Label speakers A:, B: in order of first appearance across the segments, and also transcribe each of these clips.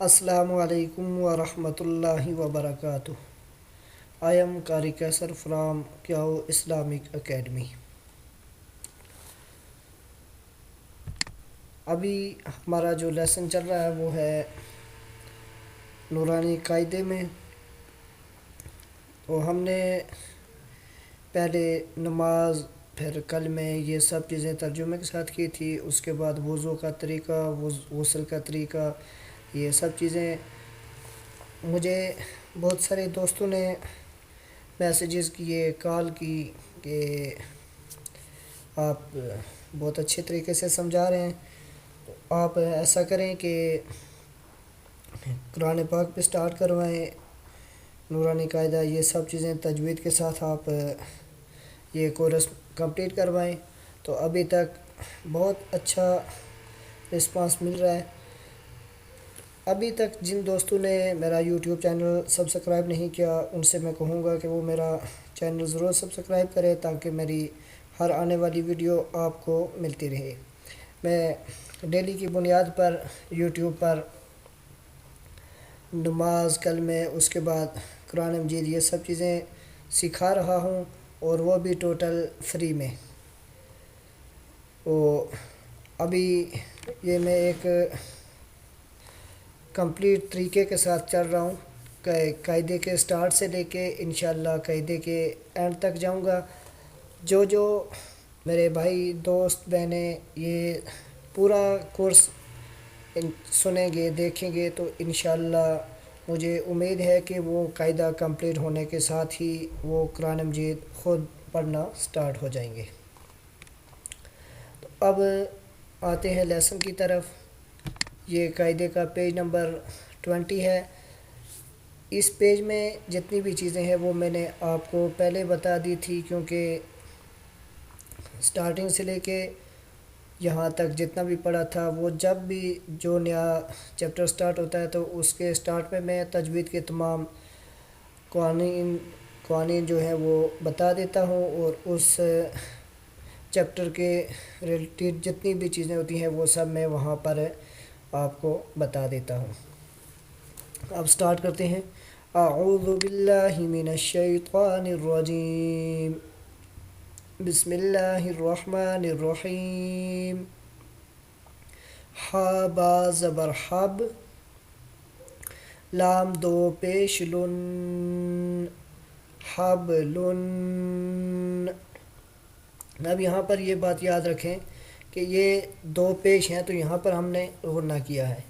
A: السلام علیکم ورحمۃ اللہ وبرکاتہ. I am Qari Kaisar from Kyao Islamic Academy. ابھی ہمارا جو لیسن چل رہا ہے وہ ہے نورانی قاعدے میں. تو ہم نے پہلے نماز، پھر کلمے، یہ سب چیزیں ترجمے کے ساتھ کی تھی. اس کے بعد وضو کا طریقہ، غسل کا طریقہ، یہ سب چیزیں. مجھے بہت سارے دوستوں نے میسیجز کیے، کال کی کہ آپ بہت اچھے طریقے سے سمجھا رہے ہیں. تو آپ ایسا کریں کہ قرآن پاک پہ سٹارٹ کروائیں، نورانی قاعدہ، یہ سب چیزیں تجوید کے ساتھ آپ یہ کورس کمپلیٹ کروائیں. تو ابھی تک بہت اچھا رسپانس مل رہا ہے. ابھی تک جن دوستوں نے میرا یوٹیوب چینل سبسکرائب نہیں کیا، ان سے میں کہوں گا کہ وہ میرا چینل ضرور سبسکرائب کرے تاکہ میری ہر آنے والی ویڈیو آپ کو ملتی رہے. میں ڈیلی کی بنیاد پر یوٹیوب پر نماز، کلمے، اس کے بعد قرآن مجید، یہ سب چیزیں سکھا رہا ہوں، اور وہ بھی ٹوٹل فری میں. ابھی یہ میں ایک کمپلیٹ طریقے کے ساتھ چل رہا ہوں کہ قاعدے کے سٹارٹ سے لے کے انشاءاللہ قاعدے کے اینڈ تک جاؤں گا. جو میرے بھائی، دوست، بہنیں یہ پورا کورس سنیں گے، دیکھیں گے، تو انشاءاللہ مجھے امید ہے کہ وہ قاعدہ کمپلیٹ ہونے کے ساتھ ہی وہ قرآن مجید خود پڑھنا سٹارٹ ہو جائیں گے. تو اب آتے ہیں لیسن کی طرف. یہ قاعدے کا پیج نمبر 20 ہے. اس پیج میں جتنی بھی چیزیں ہیں وہ میں نے آپ کو پہلے بتا دی تھی، کیونکہ سٹارٹنگ سے لے کے یہاں تک جتنا بھی پڑھا تھا، وہ جب بھی جو نیا چیپٹر سٹارٹ ہوتا ہے تو اس کے سٹارٹ میں تجوید کے تمام قوانین جو ہیں وہ بتا دیتا ہوں، اور اس چیپٹر کے ریلیٹڈ جتنی بھی چیزیں ہوتی ہیں وہ سب میں وہاں پر آپ کو بتا دیتا ہوں. اب سٹارٹ کرتے ہیں. اعوذ باللہ من الشیطان الرجیم، بسم اللہ الرحمن الرحیم. ہا با زبر حب، لام دو پیش لن، حب لن. اب یہاں پر یہ بات یاد رکھیں کہ یہ دو پیش ہیں، تو یہاں پر ہم نے غنہ کیا ہے.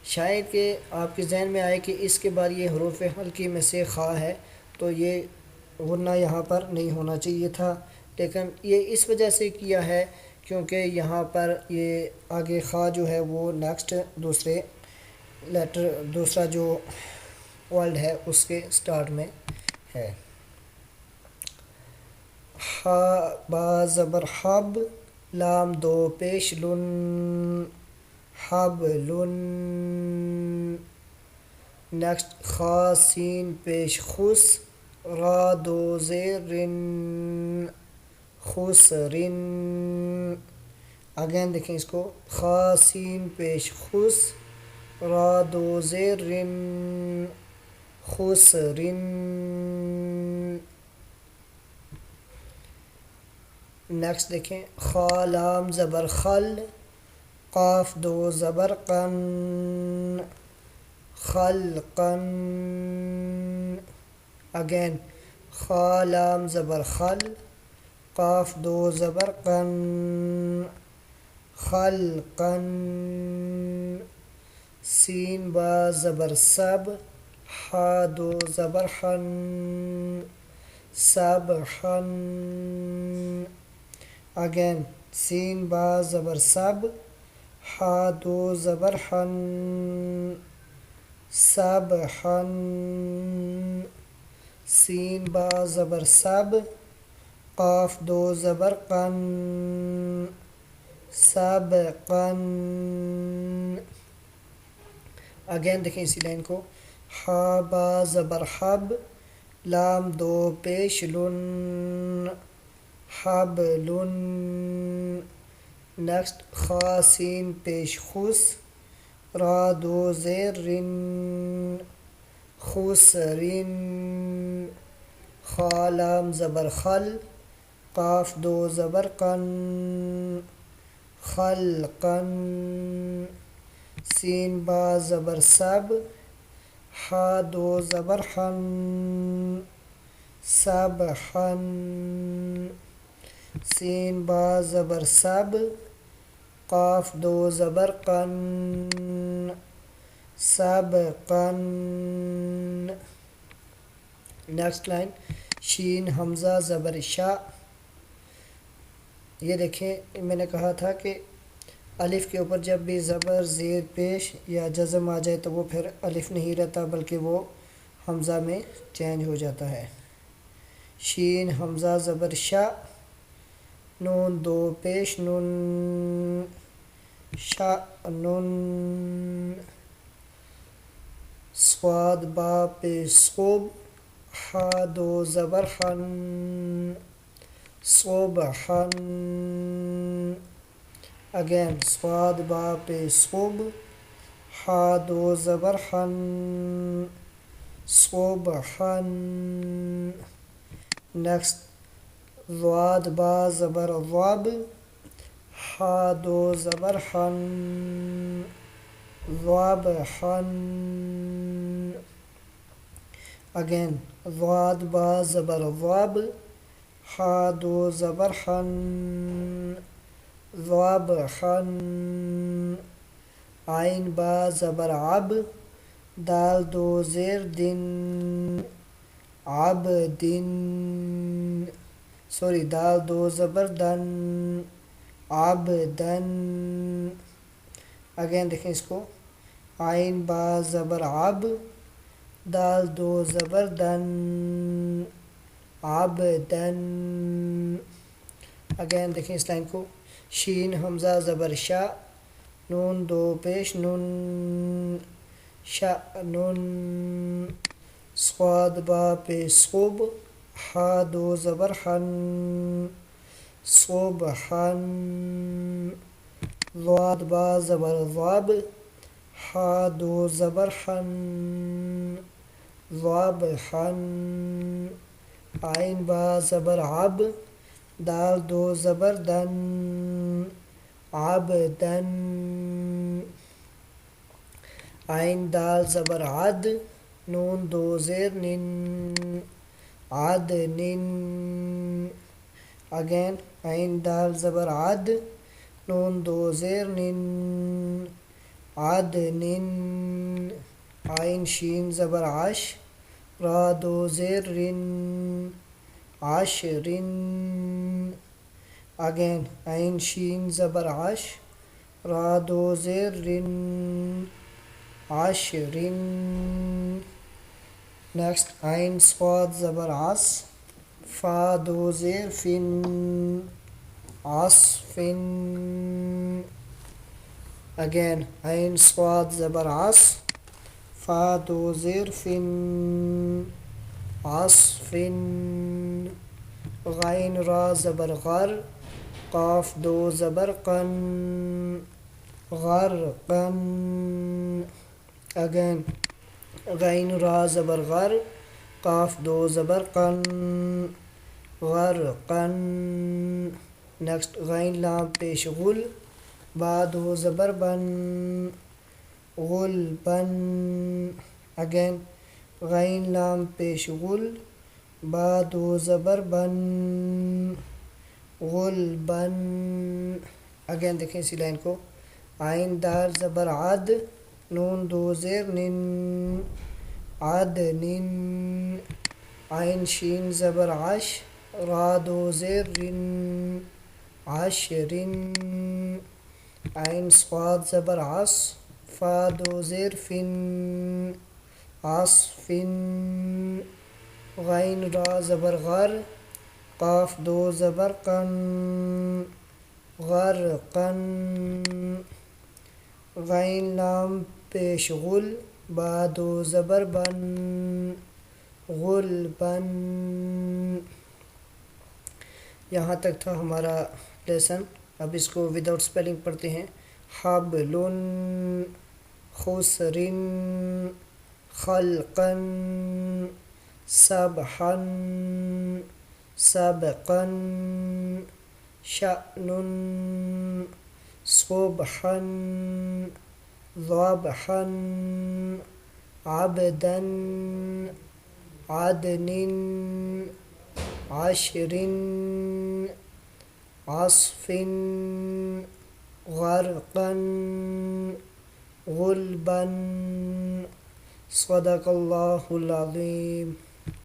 A: شاید کہ آپ کے ذہن میں آئے کہ اس کے بعد یہ حروف حلقی میں سے خا ہے، تو یہ غنہ یہاں پر نہیں ہونا چاہیے تھا. لیکن یہ اس وجہ سے کیا ہے کیونکہ یہاں پر یہ آگے خا جو ہے وہ نیکسٹ دوسرا جو ورڈ ہے اس کے سٹارٹ میں ہے. ہا با زبر حب، لام دو پیش لن، حب لن. نیکسٹ خا سین پیش خس، را دو زیر رن، خس رن. اگین دیکھیں اس کو، خا سین پیش خس، را دو زیر رن، خس رن. نیکسٹ دیکھیں، خا لام زبر خل، قاف دو زبر قن، خلقن. اگین خا لام زبر خل، قاف دو زبر قن، خلقن. سین با زبر سب، ہا دو زبر حن، سبحن. اگین سین با زبر سب، ہا دو زبر حن، سبحن. سین با زبر سب، قاف دو زبر قن، سبقن. اگین دیکھیں اسی لائن کو، ہا با زبر حب، لام دو پیش لن، حبلن. نیکسٹ خا سین پیش خس، را دو زیر رن خسرن خا لام زبر خل قاف دو زبر قن خلقن سین با زبر سب حا دو زبر حن سبحن سین با زبر سب قاف دو زبر قن سبقن نیکسٹ لائن شین حمزہ زبر شا. یہ دیکھیں میں نے کہا تھا کہ الف کے اوپر جب بھی زبر زیر پیش یا جزم آ جائے تو وہ پھر الف نہیں رہتا بلکہ وہ حمزہ میں چینج ہو جاتا ہے. شین حمزہ زبر شا نون دو پیش نون شا نون صاد با پیش صوب حا دو زبر حن صبحن اگین صاد با پیش صوب حا دو زبر حن صبحن. نیکسٹ ضاد با زبر ضاب حا دو زبر حن ضابحن اگین ضاد با زبر ضاب حا دو زبر حن ضابحن عین با زبر عب دال دو زیر دن عبدن دال دو زبر دن عبدن اگین دیکھیں اس کو عین با زبر عب دال دو زبر دن عبدن. اگین دیکھیں اس لائن کو شین حمزہ زبر شا نون دو پیش نون شا نون صاد با پیش صوب حا دو زبر حن صبحن ضاد با زبر ضاب حا دو زبر حن ضابحن عین با زبر عب دال دو زبر دن عبدن عین دال زبر عد نون دو زیر نن عدنن اگین عین دال زبر عد نون دو زیر نن عدنن عین شین زبر عش را دو زیر رن عشرن اگین عین شین زبر عش را دو زیر رن عشرن. نیکسٹ عین صاد زبر عص فا دو زیر فن عصفن اگین عین صاد زبر عص فا دو زیر فن عصفن غین را زبر غر قاف دو زبر قن غرقن اگین غین را زبر غر قاف دو زبر قن غرقن. نیکسٹ غین لام پیش غل با دو زبر بن غلبن اگین غین لام پیش غل با دو زبر بن غلبن اگین دیکھیں اسی لائن کو عین دال زبر عد نون دو زیر نن عدنن عین شین زبر عش را دو زیر رن عشرن عین صاد زبر عص فا دو زیر فن عصفن غین را زبر غر قاف دو زبر قن غرقن غین لام پیش غل با دو زبر بن غلبن. یہاں تک تھا ہمارا لیسن. اب اس کو وداؤٹ سپیلنگ پڑھتے ہیں. حبلن خسر خلقا سبحا سبقا شأن صبحا ضبحا عبدا عدن عشر عصف غرقا غلبا صدق اللہ العظیم.